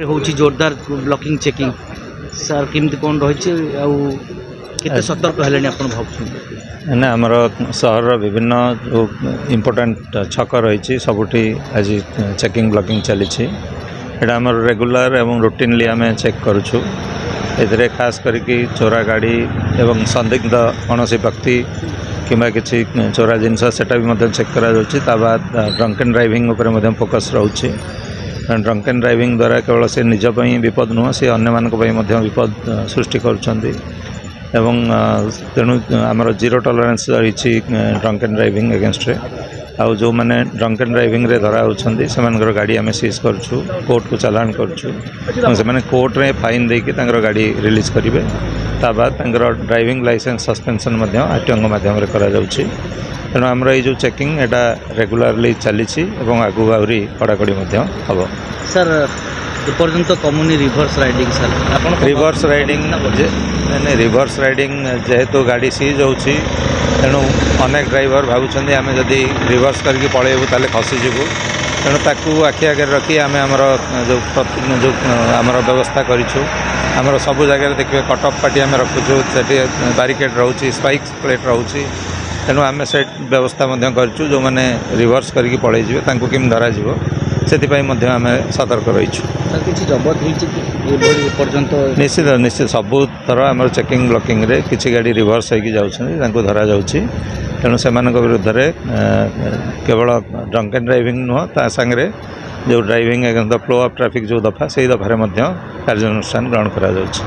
होची जोरदार blocking checking sir केमती कौन रही केते सतर्क हेले आपण भावुं ना आमर सहर विभिन्न जो इम्पोर्टाट छक रही सबुठी आज चेकिंग ब्लॉकिंग चली एटा आमर रेगुलर एवं रूटीनली आम चेक करुछु ए खास करके चोरा गाड़ी एवं संदिग्ध कौन व्यक्ति किंबा किसी चोरा जिनस सेटा भी चेक करा बाद ड्रंक एंड ड्राइविंग उपर फोकस रोचे ड्रंक एंड ड्राइविंग द्वारा केवल से निज विपद नुह से अन्य मानक विपद सृष्टि करुँच एवं तेणु आमर जीरो टॉलरेंस रही ड्रंक एंड ड्राइविंग अगेंस्ट रे आउ जो मैंने ड्रंक एंड ड्राइविंग रे धरा होती से गाड़ी आम सीज करुँ कोर्ट को चालान करुँ से कोर्ट रे फाइन देकी गाड़ी रिलीज करेंगे ताबाद ड्राइविंग लाइसेंस सस्पेंशन आरटीओ माध्यम करा तेणु आमर ये चेकिंग एटा रेगुलारली चली आगू आहरी कड़ाकड़ी हम सर एपर्यंत कमुनी रिवर्स राइडिंग सर आपण रिवर्स राइडिंग रिवर्स राइडिंग जेहेतु गाड़ी सीज होची तेणु अनेक ड्राइवर भावुं आम जदि रिवर्स करके पलैबू ताले खसीजु तेणु ताकू आखि आगे रखी आम आमर जो आमर व्यवस्था करूँ आमर सबू जगह देखिए कट ऑफ पार्टी आम रखुचु से बारिकेड रोचे स्पाइक प्लेट रोचे तेणु आम से व्यवस्था करूँ जो मैंने रिवर्स करके पलैजे केम धरा से आम सतर्क रहीछु निश्चित निश्चित सबू थर आम चेकिंग ब्लॉकिंग रे किसी गाड़ी रिवर्स होगी जाऊँ धरा जाऊँगी तेणु से विरुद्ध केवल ड्रंक एंड ड्राइविंग नुह ता सांगे जो driving against the flow of traffic जो दफा से दफार कार्यानुष्ठान ग्रहण करा जाउछि।